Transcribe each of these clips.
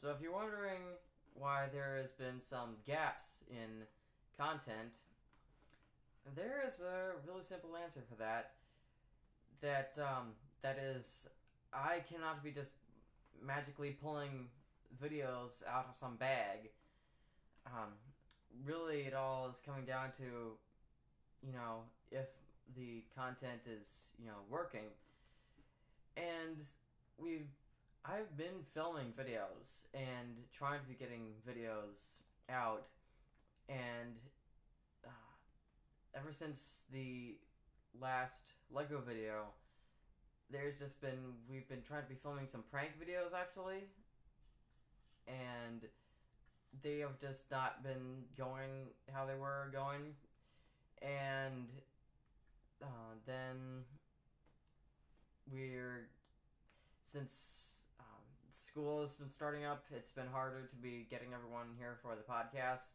So if you're wondering why there has been some gaps in content, there is a really simple answer for that. That is, I cannot be just magically pulling videos out of some bag. Really, it all is coming down to, if the content is, working. And I've been filming videos and trying to be getting videos out, and ever since the last Lego video, we've been trying to be filming some prank videos actually, and they have just not been going how they were going, and then since school has been starting up, it's been harder to be getting everyone here for the podcast.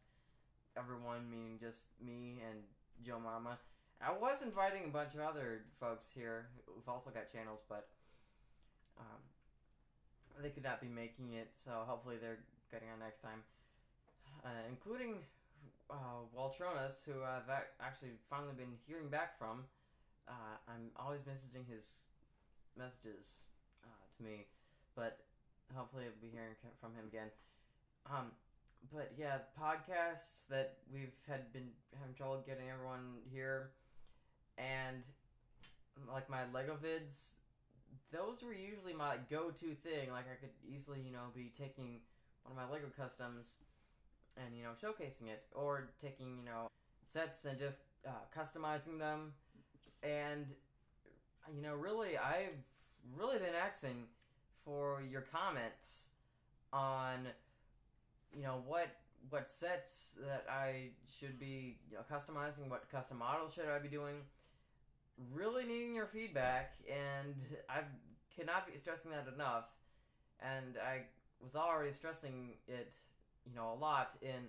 Everyone meaning just me and Joe Mama. I was inviting a bunch of other folks here who've also got channels, but they could not be making it, so hopefully they're getting on next time. Including Waltronas, who I've actually finally been hearing back from. I'm always messaging his messages to me, but hopefully I'll be hearing from him again. But yeah, podcasts that we've been having trouble getting everyone here, and like my Lego vids, those were usually my go-to thing. Like I could easily, be taking one of my Lego customs and, showcasing it, or taking, sets and just customizing them. And, really, I've really been asking for your comments on, what sets that I should be, customizing, what custom models should I be doing. Really needing your feedback, and I cannot be stressing that enough. And I was already stressing it, a lot in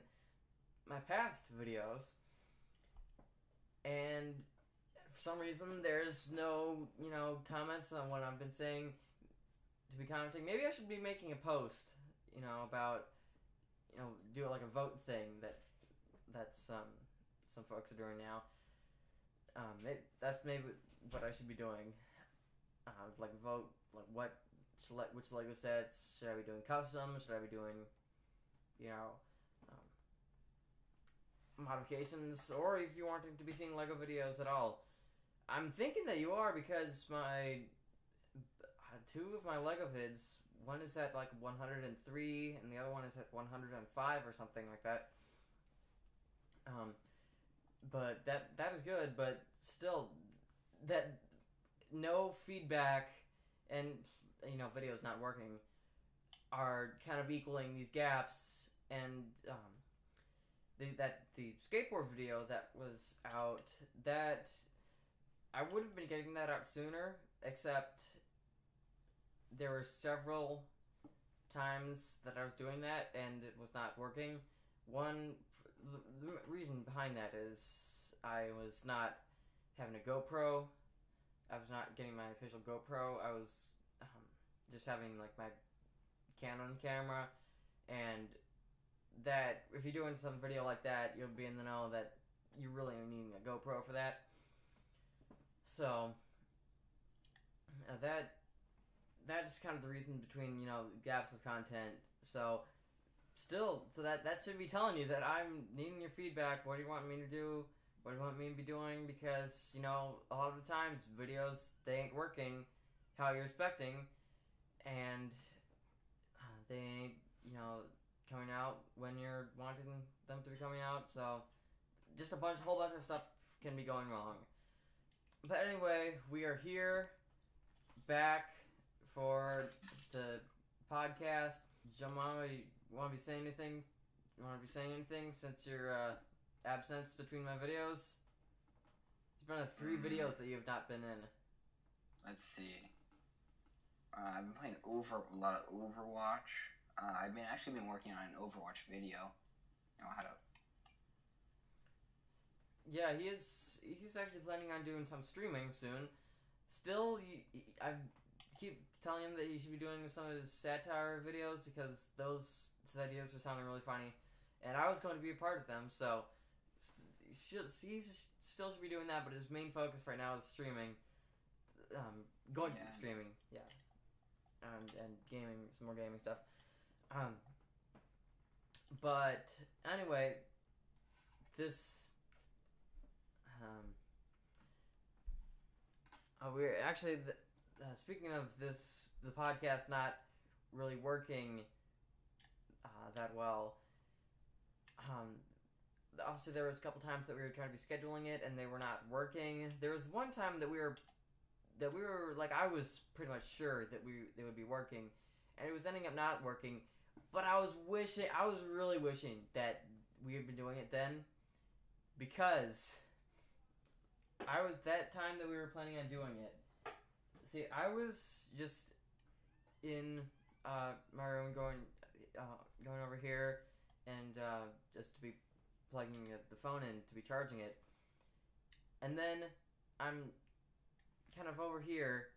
my past videos. And for some reason, there's no, comments on what I've been saying to be commenting. Maybe I should be making a post, about, do like a vote thing that's some folks are doing now. That's maybe what I should be doing. Like vote, like which Lego sets should I be doing custom? Should I be doing, modifications? Or if you wanted to be seeing Lego videos at all, I'm thinking that you are, because my two of my Lego vids, one is at like 103 and the other one is at 105 or something like that. But that is good, but still, that no feedback and, videos not working are kind of equaling these gaps. And the skateboard video that was out, that I would have been getting that out sooner, except there were several times that I was doing that and it was not working. The reason behind that is I was not having a GoPro. I was not getting my official GoPro. I was just having like my Canon camera, and that if you're doing some video like that, you'll be in the know that you really are needing a GoPro for that. So that's kind of the reason between gaps of content. So that should be telling you that I'm needing your feedback. What do you want me to do? What do you want me to be doing? Because, a lot of the times videos, they ain't working how you're expecting, and they ain't, coming out when you're wanting them to be coming out. So just a whole bunch of stuff can be going wrong. But anyway, we are here, back for the podcast. Jamama, you want to be saying anything? You want to be saying anything since your absence between my videos? There's been 3 videos that you have not been in. Let's see. I've been playing a lot of Overwatch. I've actually been working on an Overwatch video. How to. Yeah, he's actually planning on doing some streaming soon. Still, I keep telling him that he should be doing some of his satire videos because his ideas were sounding really funny, and I was going to be a part of them. So he still should be doing that, but his main focus right now is streaming. Streaming, yeah, and gaming, some more gaming stuff. But anyway, this we're actually speaking of this, the podcast not really working that well. Obviously, there was a couple times that we were trying to be scheduling it, and they were not working. There was one time that we were like, I was pretty much sure that they would be working, and it was ending up not working. But I was really wishing that we had been doing it then, because that time that we were planning on doing it. See, I was just in my room going over here and just to be plugging the phone in to be charging it, and then I'm kind of over here,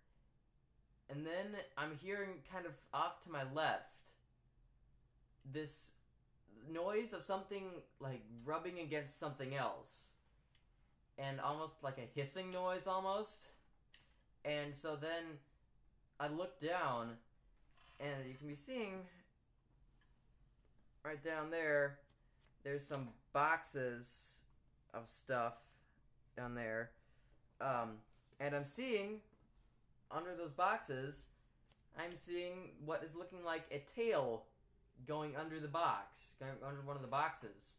and then I'm hearing kind of off to my left this noise of something like rubbing against something else, and almost like a hissing noise almost. And so then I look down, and you can be seeing right down there, there's some boxes of stuff down there, and I'm seeing under those boxes, I'm seeing what is looking like a tail going under the box, going under one of the boxes.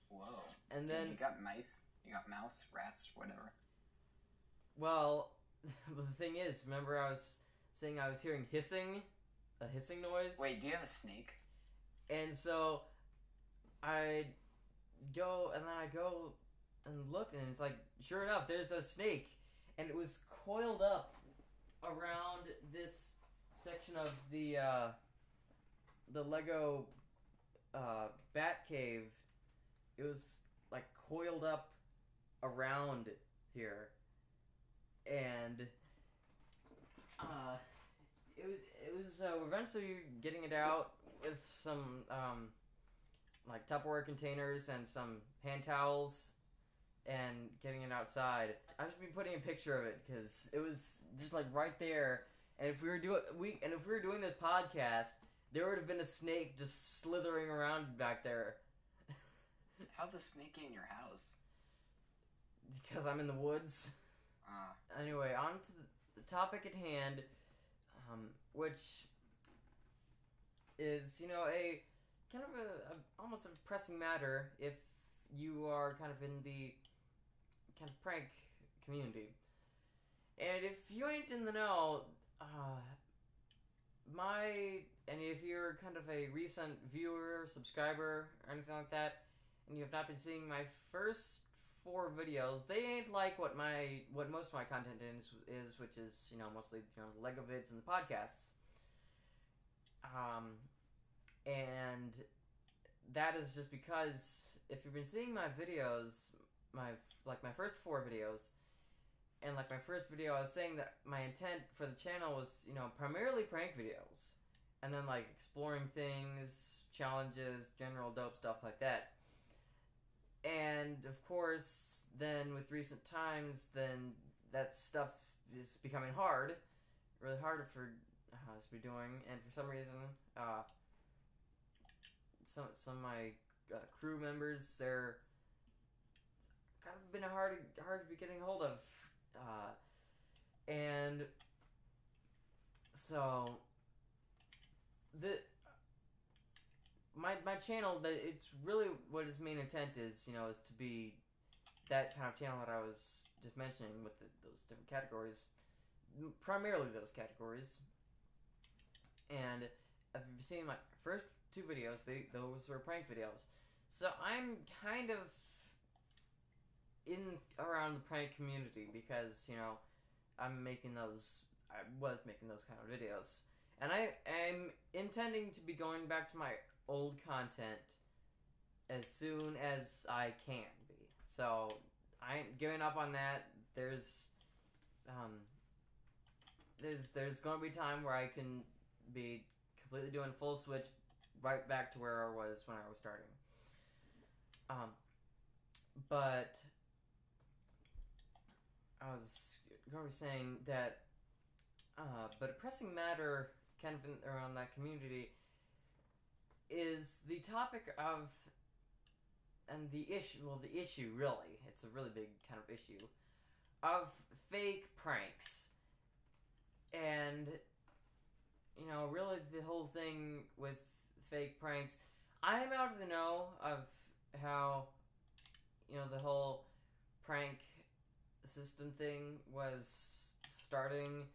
Whoa. And then you got mice, mouse, rats, whatever. Well, the thing is, remember I was saying I was hearing a hissing noise? Wait, do you have a snake? And so I go and look, and it's like, sure enough, there's a snake, and it was coiled up around this section of the Lego bat cave. It was like coiled up around here, and it was eventually getting it out with some like Tupperware containers and some hand towels, and getting it outside. I've just been putting a picture of it because it was just like right there. And if we were doing this podcast, there would have been a snake just slithering around back there. How'd the snake get in your house? Because I'm in the woods. Anyway, on to the topic at hand, which is, a kind of a almost a pressing matter if you are kind of in the kind of prank community. And if you ain't in the know, and if you're kind of a recent viewer, subscriber, or anything like that, and you have not been seeing my first 4 videos, they ain't like what most of my content is, which is, mostly, Lego vids and the podcasts. And that is just because if you've been seeing my videos, my first 4 videos, and like my first video, I was saying that my intent for the channel was, primarily prank videos, and then like exploring things, challenges, general dope stuff like that. And of course, then with recent times, then that stuff is becoming really hard for us to be doing, and for some reason, some of my crew members, they're kind of been hard to be getting hold of, and so my channel, that it's really what its main intent is, is to be that kind of channel that I was just mentioning with those different categories, primarily those categories. And if you've seen my first 2 videos, those were prank videos. So I'm kind of in around the prank community because, I was making those kind of videos. And I'm intending to be going back to my old content as soon as I can be. So I ain't giving up on that. There's there's going to be a time where I can be completely doing full switch right back to where I was when I was starting. But I was going to be saying that, but a pressing matter kind of around that community is the topic of, and the issue really, it's a really big kind of issue, of fake pranks. And, really the whole thing with fake pranks, I'm out of the know of how, the whole prank system thing was starting.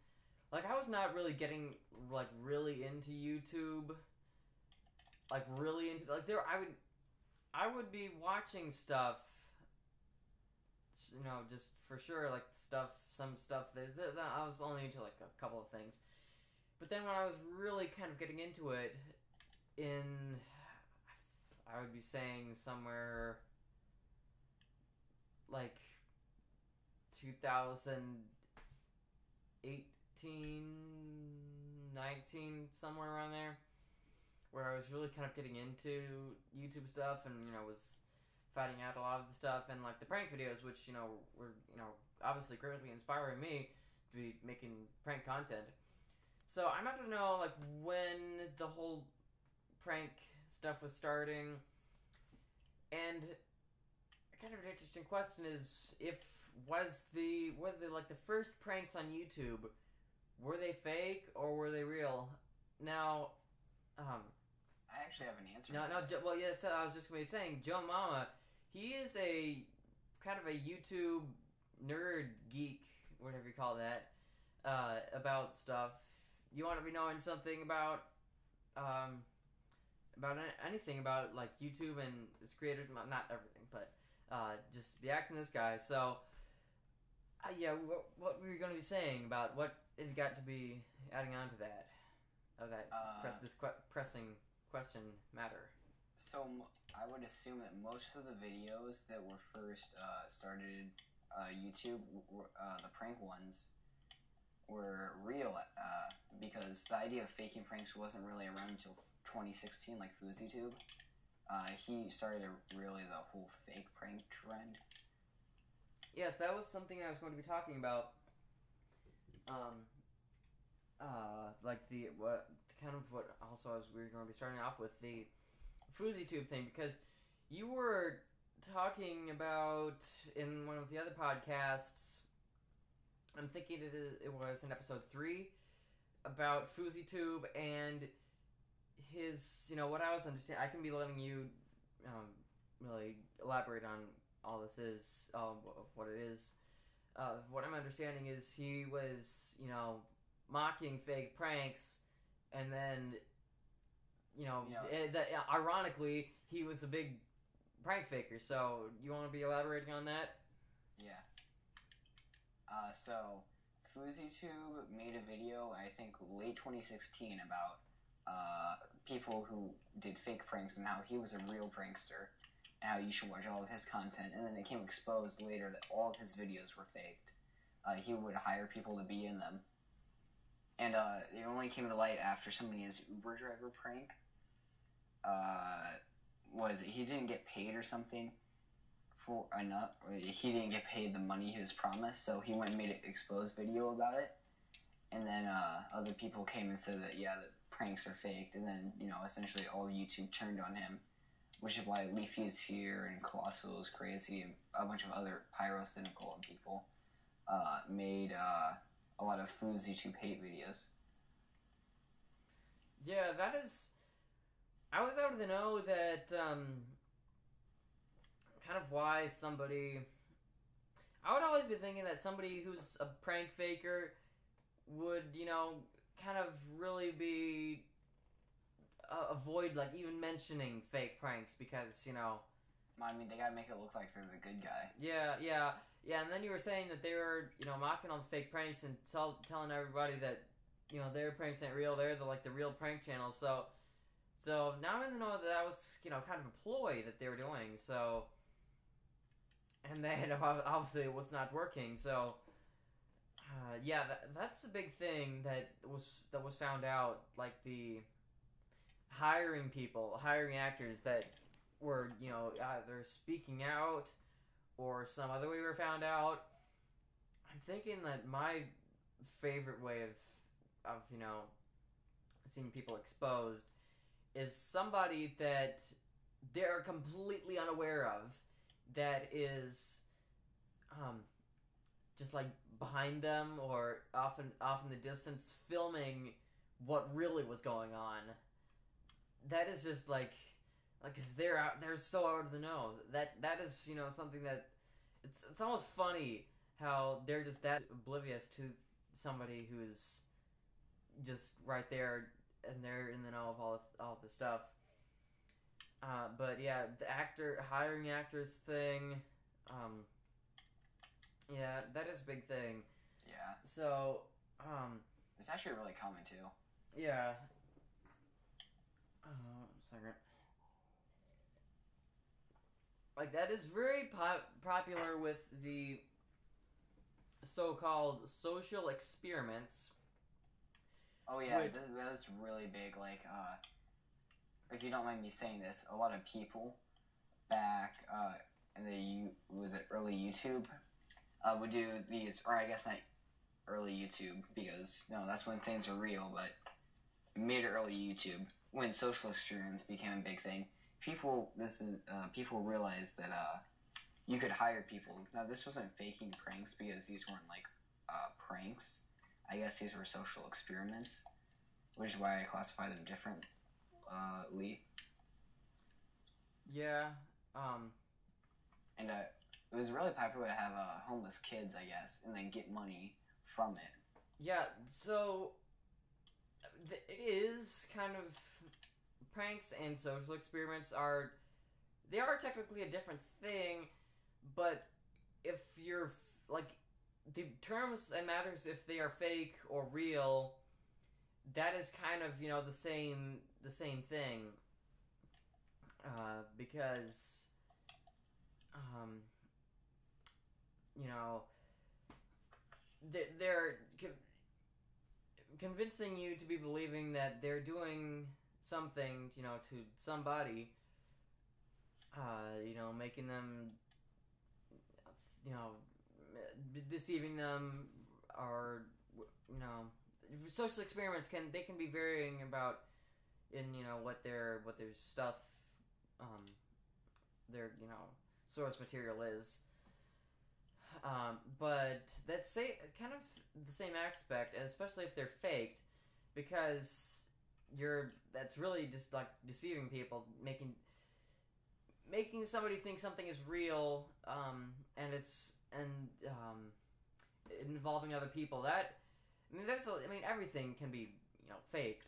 Like, I was not really getting, really into YouTube. Really into, I would be watching stuff, just for sure, some stuff, I was only into, a couple of things. But then when I was really kind of getting into it, I would be saying somewhere, 2018, 19, somewhere around there, where I was really kind of getting into YouTube stuff and, was finding out a lot of the stuff and, the prank videos, which, were, obviously greatly inspiring me to be making prank content. So I'm not going to know, when the whole prank stuff was starting. And kind of an interesting question is, were the first pranks on YouTube, were they fake or were they real? Now, I actually have an answer. So I was just going to be saying, Joe Mama, he is a kind of a YouTube nerd geek, whatever you call that, about stuff. You want to be knowing something about anything about YouTube and its creators, not everything, but just be asking this guy. So, what were you going to be saying about what have you got to be adding on to that? Pressing question matter. So I would assume that most of the videos that were first started YouTube, the prank ones, were real, because the idea of faking pranks wasn't really around until 2016, like FouseyTube. He started really the whole fake prank trend. Yes, that was something I was going to be talking about. We were going to be starting off with the FouseyTube thing, because you were talking about in one of the other podcasts, I'm thinking it was in episode 3, about FouseyTube and his, what I was understanding. I can be letting you really elaborate on all this is, of what it is. What I'm understanding is he was, mocking fake pranks, and then, ironically, he was a big prank faker. So, you want to be elaborating on that? Yeah. So, FouseyTube made a video, I think, late 2016 about people who did fake pranks and how he was a real prankster and how you should watch all of his content. And then it became exposed later that all of his videos were faked. He would hire people to be in them. And it only came to light after somebody's Uber driver prank. He didn't get paid or something for enough. He didn't get paid the money he was promised, so he went and made an exposed video about it. And then other people came and said that, the pranks are faked. And then, essentially all YouTube turned on him, which is why Leafy is here and Colossal is crazy and a bunch of other pyrocynical people made a lot of FouseyTube hate videos. Yeah, that is... I was out of the know that, kind of why somebody... I would always be thinking that somebody who's a prank faker would, kind of really be... avoid, even mentioning fake pranks, because, I mean, they gotta make it look like they're the good guy. Yeah, and then you were saying that they were, mocking all the fake pranks and telling everybody that, their pranks ain't real, they're the real prank channel, so now I'm in the know that was, kind of a ploy that they were doing, so, and then obviously it was not working, so, Yeah, that's the big thing that was found out. Like the hiring actors that were either speaking out or some other way were found out. I'm thinking that my favorite way of seeing people exposed is somebody that they're completely unaware of, that is just like behind them or off in the distance filming what really was going on. That is just like, cause they're so out of the know. That is something that it's almost funny how they're just that oblivious to somebody who's just right there and they're in the know of all of the stuff. But yeah, the hiring actors thing, yeah, that is a big thing. Yeah. So, it's actually really common too. Yeah. Second. Like that is very popular with the so-called social experiments. Oh yeah, that's really big. Like, if you don't mind me saying this, a lot of people back in the early YouTube would do these, or I guess not early YouTube because that's when things were real, but mid early YouTube when social experiments became a big thing. People realized that you could hire people. Now this wasn't faking pranks because these weren't like pranks. I guess these were social experiments, which is why I classify them differently. Yeah. And it was really popular to have homeless kids, I guess, and then get money from it. Yeah. So it is kind of pranks and social experiments are technically a different thing, but if you're like the terms and matters if they are fake or real, that is kind of the same thing, because they're convincing you to be believing that they're doing something to somebody, making them deceiving them, or social experiments can be varying about in what their stuff, their source material is, but that's kind of the same aspect, especially if they're faked, because that's really just like deceiving people, making somebody think something is real, and involving other people. That everything can be faked,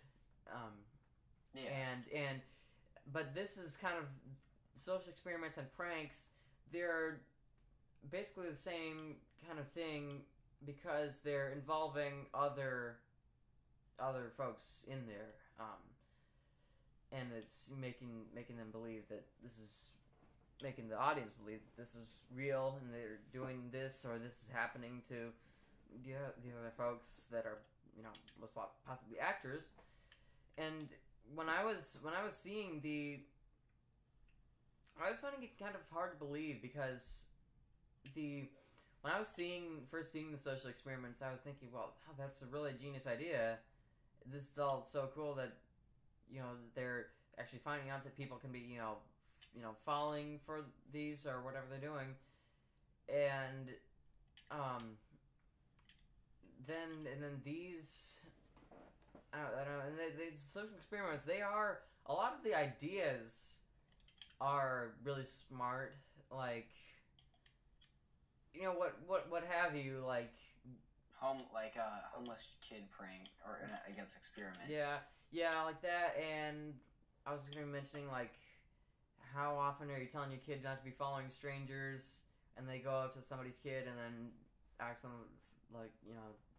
yeah. But this is kind of social experiments and pranks. They're basically the same kind of thing because they're involving other folks in there, and it's making them believe that this is making the audience believe that this is real and they're doing this or this is happening to the other folks that are most possibly actors. And when I was seeing I was finding it kind of hard to believe because when I was first seeing the social experiments, I was thinking, well, that's a really genius idea. This is all so cool that they're actually finding out that people can be falling for these or whatever they're doing, and then these I don't know, and these social experiments, they are, a lot of the ideas are really smart, like what have you, like homeless kid prank, or I guess experiment. Yeah, like that. And I was going to be mentioning, like, how often are you telling your kid not to be following strangers, and they go up to somebody's kid and then ask them, like,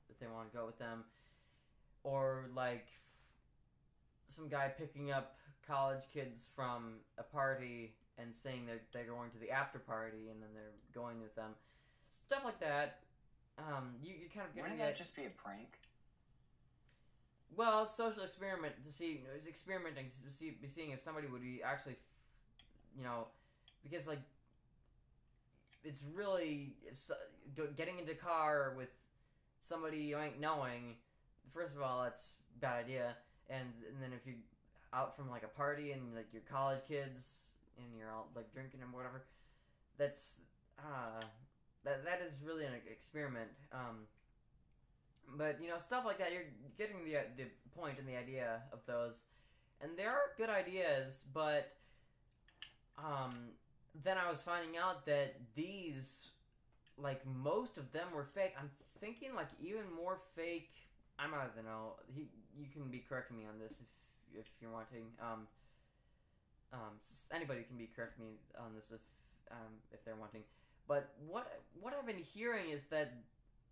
if they want to go with them, or like some guy picking up college kids from a party and saying they're going to the after party, and then they're going with them. Stuff like that. you kind of getting Wouldn't that just be a prank? Well, it's social experiment to see. It's experimenting to seeing if somebody would be actually, because like it's really getting into a car with somebody you ain't knowing. First of all, that's a bad idea, and then if you out from like a party and like your college kids and you're all like drinking and whatever, that's that is really an experiment. But stuff like that, you're getting the point and the idea of those, and there are good ideas. But then I was finding out that these, like most of them were fake. I'm thinking like even more fake. I don't know. You can be correcting me on this if you're wanting. Anybody can be correcting me on this if they're wanting. But what I've been hearing is that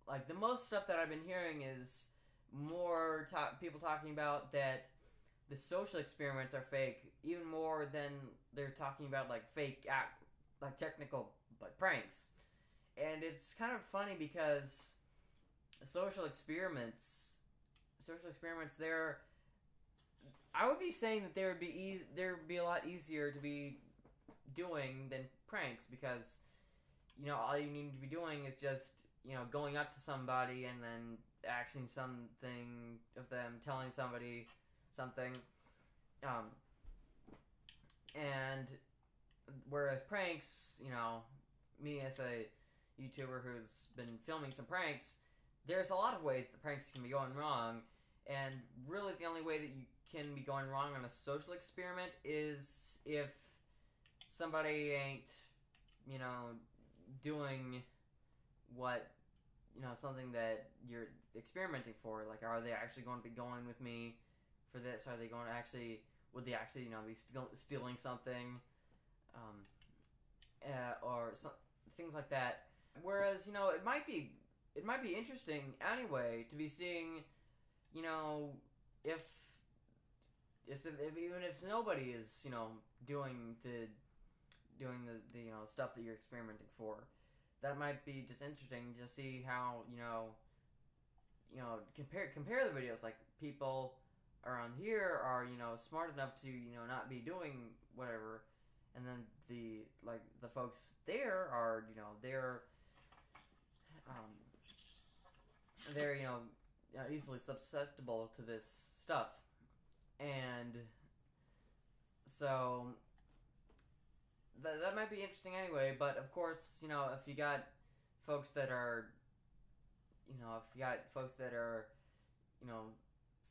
like the most stuff that I've been hearing is more people talking about that the social experiments are fake, even more than they're talking about like fake like technical like pranks. And it's kind of funny because social experiments I would be saying that there would be a lot easier to be doing than pranks, because all you need to be doing is just going up to somebody and then asking something of them, telling somebody something, and whereas pranks, me as a YouTuber who's been filming some pranks, there's a lot of ways that pranks can be going wrong, and really the only way that you can be going wrong on a social experiment is if somebody ain't doing what something that you're experimenting for. Like, are they actually going to be going with me for this? Are they going to actually would they actually be stealing something, or things like that. Whereas it might be interesting anyway to be seeing if even if nobody is doing the stuff that you're experimenting for. That might be just interesting to see how compare the videos. Like, people around here are smart enough to not be doing whatever, and then the folks there are they're easily susceptible to this stuff, and so that might be interesting anyway. But of course, if you got folks that are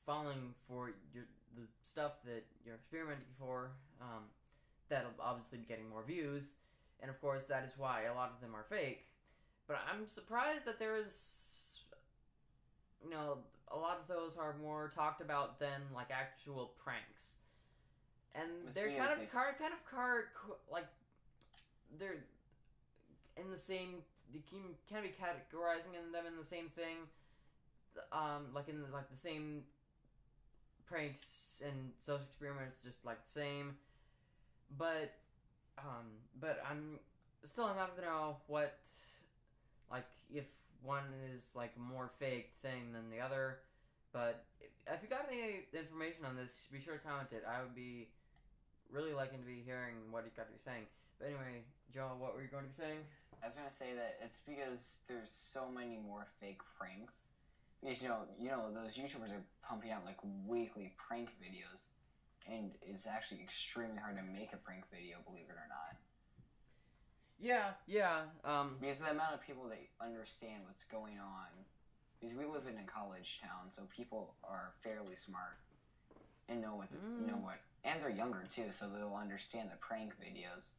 falling for the stuff that you're experimenting for, that'll obviously be getting more views, and of course that is why a lot of them are fake. But I'm surprised that there is a lot of those are more talked about than like actual pranks. And they're they're in the same. You can be categorizing them in the same thing, like in the same pranks and social experiments, just like the same. But I'm still not to know what, like, if one is like a more fake thing than the other. But if you got any information on this, be sure to comment it. I would be really liking to be hearing what you got to be saying. But anyway, Joe, what were you going to be saying? I was going to say that it's because there's so many more fake pranks. Because, those YouTubers are pumping out, like, weekly prank videos. And it's actually extremely hard to make a prank video, believe it or not. Yeah. Because of the amount of people that understand what's going on. Because we live in a college town, so people are fairly smart. And know what. And they're younger, too, so they'll understand the prank videos.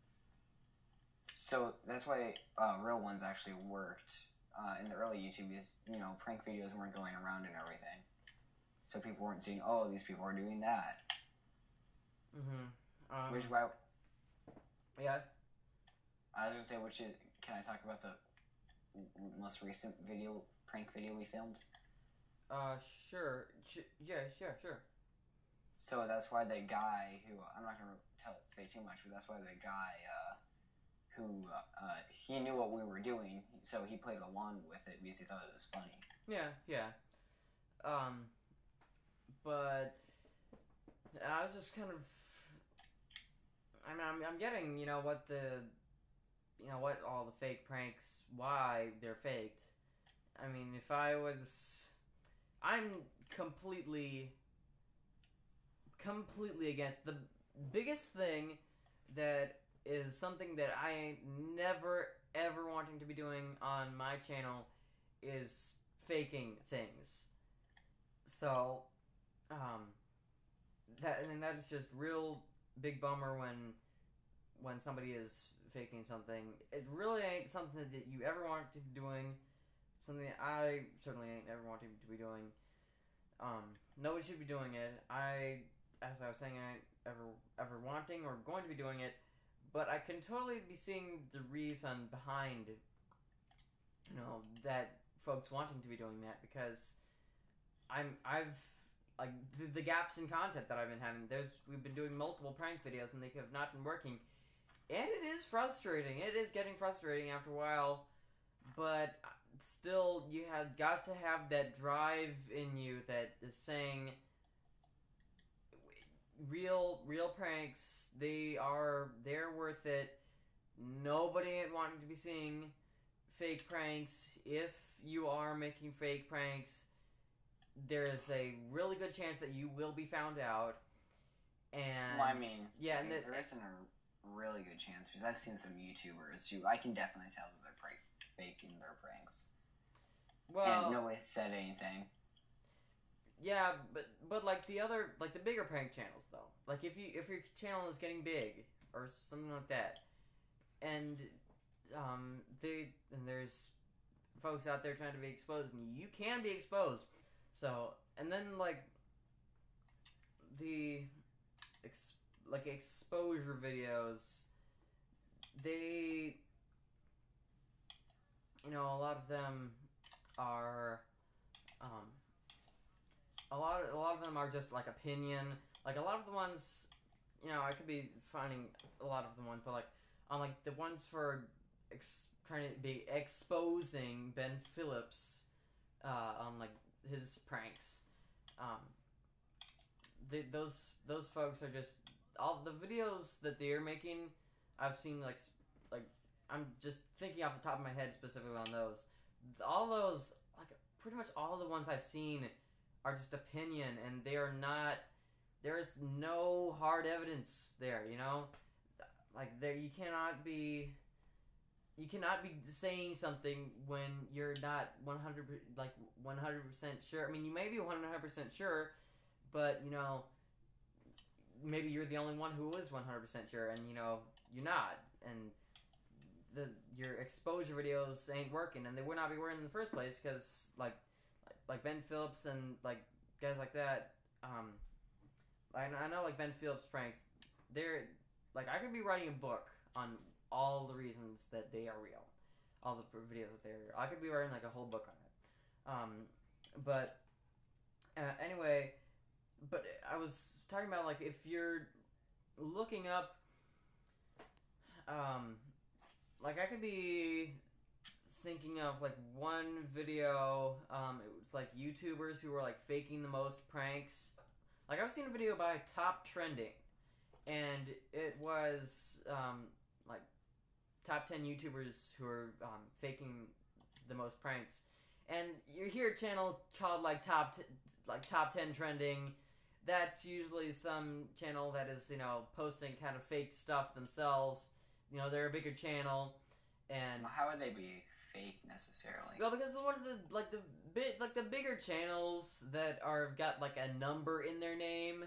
So that's why real ones actually worked in the early YouTube, because prank videos weren't going around and everything, so people weren't seeing, oh, these people are doing that. Which is why. Yeah. I was gonna say, can I talk about the most recent prank video we filmed? Sure. Sure. So that's why the guy who I'm not gonna say too much, but that's why the guy who he knew what we were doing, so he played along with it because he thought it was funny. Yeah. But I was just kind of. I mean, I'm getting, what all the fake pranks, why they're faked. I mean, if I was, I'm completely against the biggest thing that is something that I ain't never ever wanting to be doing on my channel is faking things. So, that is just real big bummer when somebody is faking something. It really ain't something that you ever want to be doing. Something that I certainly ain't ever wanting to be doing. Nobody should be doing it. As I was saying, I ain't ever wanting or going to be doing it. But I can totally be seeing the reason behind, that folks wanting to be doing that, because I've like the gaps in content that I've been having. We've been doing multiple prank videos and they have not been working, and it is frustrating. It is getting frustrating after a while, but still, you have got to have that drive in you that is saying, real pranks, they're worth it. Nobody ain't wanting to be seeing fake pranks. If you are making fake pranks, there is a really good chance that you will be found out. And well, I mean, yeah, there isn't a really good chance, because I've seen some YouTubers who I can definitely tell that they're faking their pranks. Well, and nobody said anything. Yeah, but like the bigger prank channels though, like if your channel is getting big or something like that, and there's folks out there trying to be exposed, and you can be exposed. So, and then like the exposure videos, they, a lot of them are a lot of them are just like opinion. Like a lot of the ones, I could be finding a lot of the ones, but like the ones for trying to be exposing Ben Phillips on like his pranks. Those folks are just, all the videos that they're making. I've seen like I'm just thinking off the top of my head specifically on those. All those, like pretty much all the ones I've seen are just opinion, and they are not. There is no hard evidence there. Like you cannot be saying something when you're not 100% sure. I mean, you may be 100% sure, but maybe you're the only one who is 100% sure, and you're not, and your exposure videos ain't working, and they would not be working in the first place because like Ben Phillips and like guys like that. I know like Ben Phillips pranks. They're like, I could be writing a book on all the reasons that they are real, all the videos that they're real. I could be writing like a whole book on it. But anyway, but I was talking about like if you're looking up, like I could be thinking of like one video. It was like YouTubers who were like faking the most pranks. Like I've seen a video by Top Trending, and it was like top 10 YouTubers who are faking the most pranks. And you hear a channel called like top 10 trending. That's usually some channel that is posting kind of fake stuff themselves. They're a bigger channel, and how would they be fake necessarily? Well, because one of the bigger channels that got like a number in their name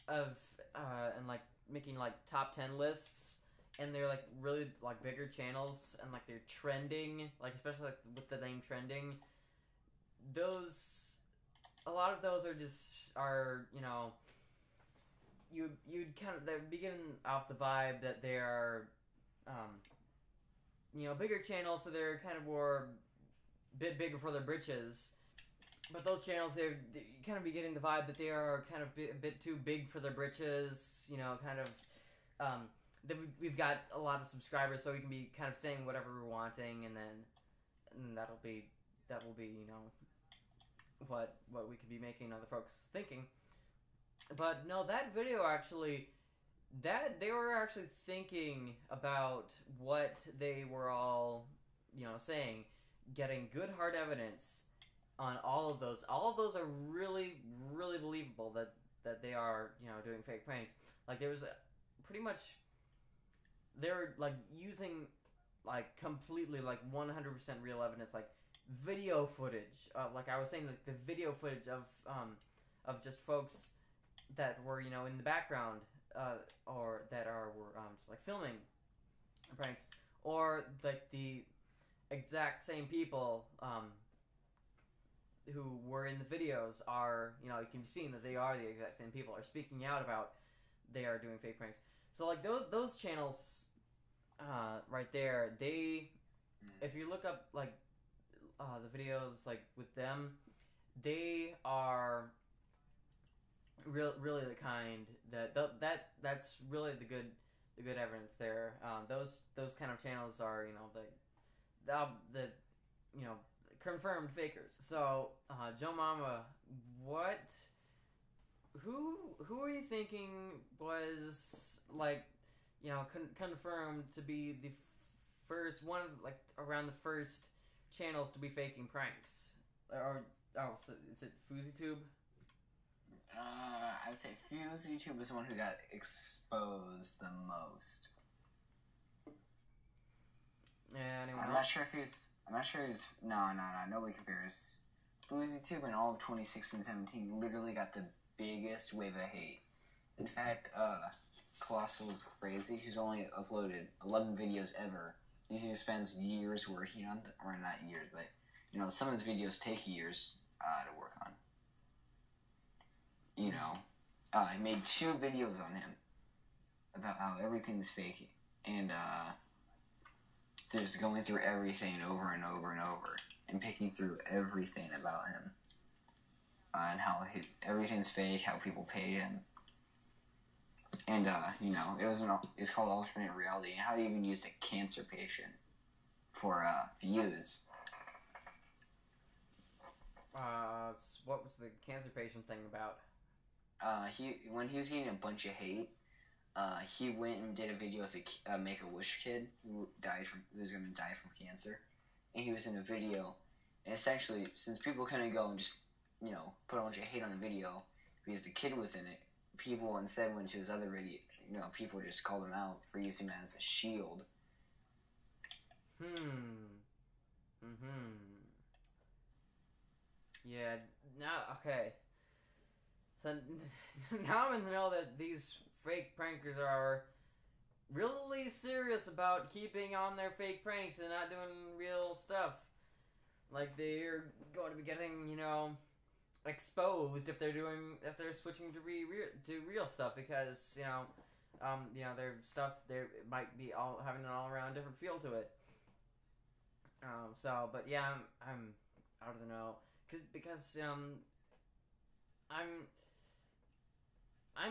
of and like making like top 10 lists, and they're like really like bigger channels, and like they're trending, like especially like with the name trending. A lot of those are you'd kind of, they'd be given off the vibe that they are bigger channels, so they're kind of more bit bigger for their britches. But those channels, you kind of be getting the vibe that they are kind of a bit too big for their britches. we've got a lot of subscribers, so we can be kind of saying whatever we're wanting, and that will be what we could be making other folks thinking. But no, that video actually, that they were actually thinking about what they were all saying, getting good hard evidence on all of those. All of those are really, really believable that they are doing fake pranks. Like there was pretty much, they're like using like completely like 100% real evidence, like video footage, like I was saying, like the video footage of just folks that were in the background, or that were just like filming pranks, or like the exact same people who were in the videos are you can be seeing that they are the exact same people, are speaking out about they are doing fake pranks. So like those channels right there, they, if you look up like the videos like with them, they are really the kind that's really the good evidence there. Those kind of channels are the confirmed fakers. So Joe Mama, who are you thinking was like confirmed to be the first one of like around the first channels to be faking pranks? Or so is it FouseyTube? I would say FouseyTube is the one who got exposed the most. Anyone I'm else? not sure if he was. No. Nobody compares. FouseyTube in all of 2016-17 literally got the biggest wave of hate. In fact, Colossal's Crazy, who's only uploaded 11 videos ever, he spends years working on, or not years, but some of his videos take years to work on. He made 2 videos on him about how everything's fake, and just going through everything over and over and over, and picking through everything about him, and how everything's fake, how people paid him, and it's called alternate reality, and how he even used a cancer patient for views. What was the cancer patient thing about? When he was getting a bunch of hate, he went and did a video with a Make-A-Wish kid who was going to die from cancer, and he was in a video, and essentially, since people couldn't go and just, put a bunch of hate on the video, because the kid was in it, people instead went to his other video, people just called him out for using him as a shield. Yeah, now, okay. So, now I'm in the know that these fake prankers are really serious about keeping on their fake pranks and not doing real stuff. Like, they're going to be getting, exposed if they're switching to real stuff, because, their stuff, it might be all having an all-around different feel to it. But yeah, I'm out of the know. Because I'm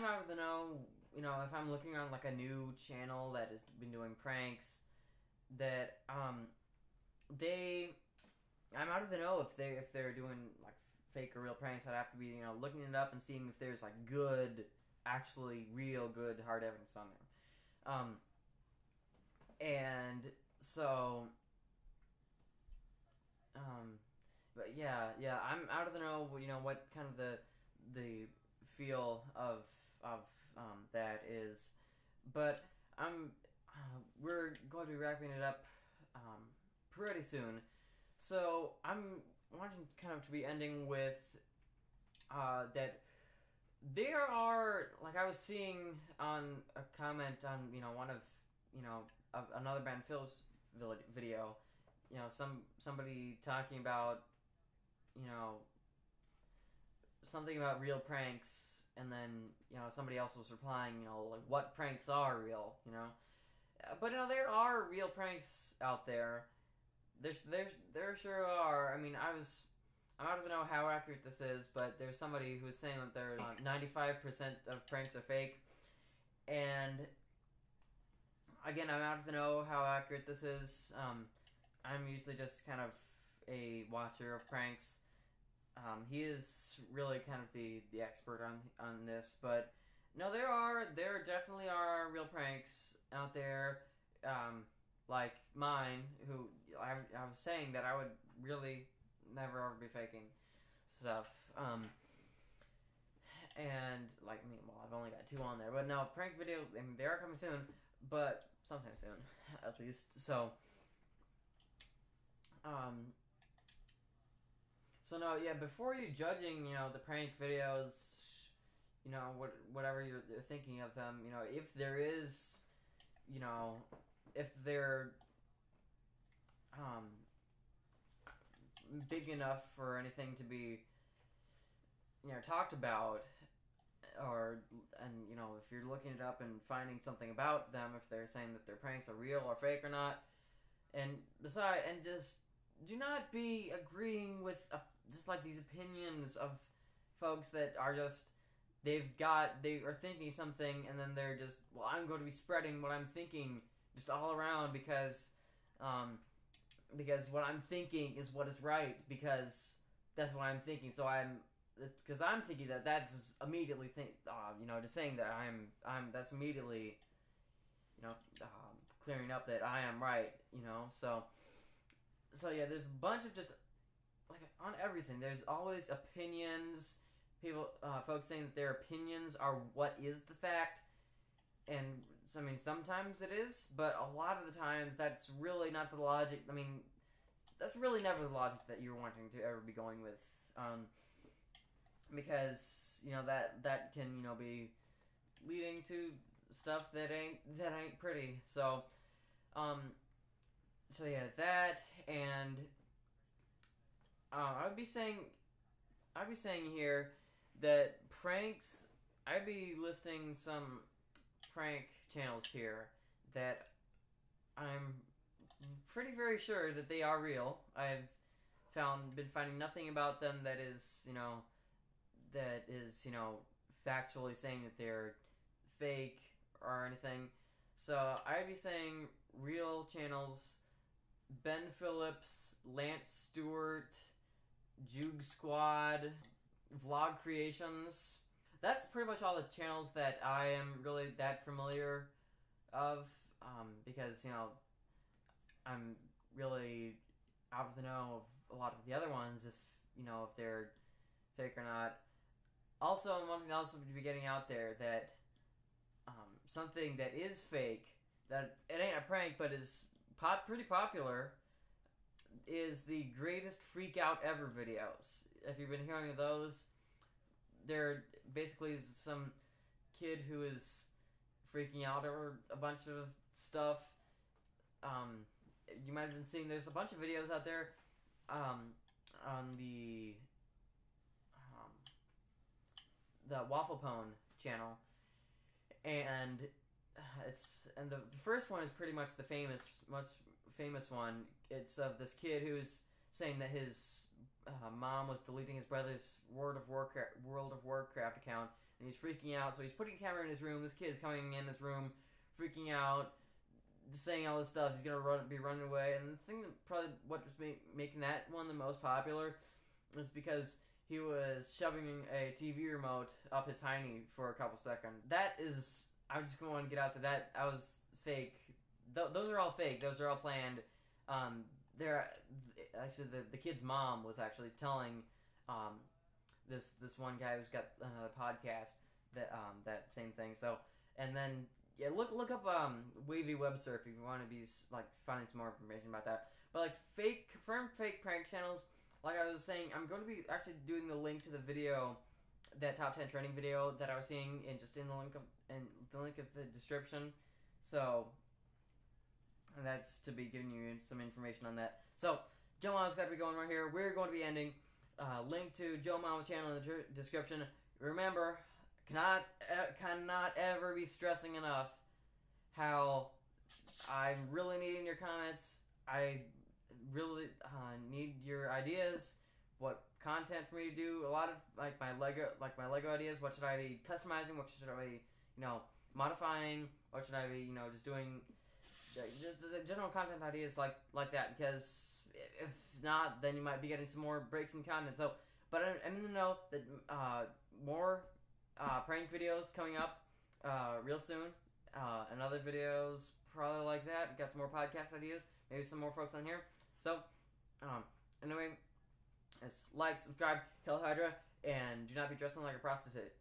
out of the know, if I'm looking on like a new channel that has been doing pranks, that I'm out of the know if they're doing like fake or real pranks. I'd have to be looking it up and seeing if there's like actually real good hard evidence on there. And so but yeah, I'm out of the know. What kind of the feel of that is, but we're going to be wrapping it up pretty soon. So I'm wanting kind of to be ending with that there are, like I was seeing on a comment on one of another band Phil's video, somebody talking about something about real pranks, and then somebody else was replying like what pranks are real, but there are real pranks out there. There sure are. I mean, I'm out of the know how accurate this is, but there's somebody who was saying that there 95% of pranks are fake, and again, I'm out of the know how accurate this is. I'm usually just kind of a watcher of pranks. He is really kind of the expert on this, but no, there definitely are real pranks out there, like mine. Who I was saying that I would really never ever be faking stuff. And like me, well, I've only got 2 on there, but no, prank video. I mean, they are coming soon, but sometime soon, at least. So, so no, yeah. Before you judging, the prank videos, whatever you're thinking of them, if there is, if they're big enough for anything to be, talked about, if you're looking it up and finding something about them, if they're saying that their pranks are real or fake or not, and just do not be agreeing with just like these opinions of folks that are just they are thinking something, and then they're just, well, I'm going to be spreading what I'm thinking just all around because what I'm thinking is what is right, because that's what I'm thinking. So because I'm thinking that's immediately just saying that that's immediately, clearing up that I am right, so yeah, there's a bunch of just, like, on everything, there's always opinions, people, folks saying that their opinions are what is the fact, and, so, I mean, sometimes it is, but a lot of the times, that's really not the logic, I mean, that's really never the logic that you're wanting to ever be going with, because, that can, be leading to stuff that ain't pretty, so yeah, that, and, I'd be saying here that pranks, I'd be listing some prank channels here that I'm pretty very sure that they are real. I've been finding nothing about them that is, factually saying that they're fake or anything. So I'd be saying real channels: Ben Phillips, Lance Stewart, Juke Squad, Vlog Creations. That's pretty much all the channels that I am really that familiar of, because, I'm really out of the know of a lot of the other ones, if they're fake or not. Also, one thing else to be getting out there, that something that is fake, that it ain't a prank but is pretty popular, is the greatest freak out ever videos. If you've been hearing of those, they're basically some kid who is freaking out over a bunch of stuff. You might have been seeing, there's a bunch of videos out there on the Waffle Pone channel, and the first one is pretty much the most famous one. It's of this kid who's saying that his mom was deleting his brother's World of Warcraft account, and he's freaking out. So he's putting a camera in his room. This kid is coming in his room, freaking out, saying all this stuff. He's gonna be running away. And the thing that probably what was making that one the most popular is because he was shoving a TV remote up his hiney for a couple seconds. That is, I just want to get out to that. I was fake. Those are all fake. Those are all planned. They're actually the kid's mom was actually telling this one guy who's got another podcast that same thing. So, and then yeah, look up Wavy Web Surf if you want to be like finding some more information about that. But like fake prank channels, like I was saying, I'm going to be actually doing the link to the video, that top 10 trending video that I was seeing in the link of the description. So that's to be giving you some information on that. So Joe Mama's got to be going right here. We're going to be ending. Link to Joe Mama's channel in the description. Remember, cannot ever be stressing enough how I'm really needing your comments. I really need your ideas. What content for me to do? A lot of like my Lego ideas. What should I be customizing? What should I be modifying? What should I be just doing just the general content ideas like that, because if not, then you might be getting some more breaks in content. So, but I'm in the know that more prank videos coming up real soon, and other videos probably like that. Got some more podcast ideas, maybe some more folks on here. So, anyway, like, subscribe, kill Hydra, and do not be dressing like a prostitute.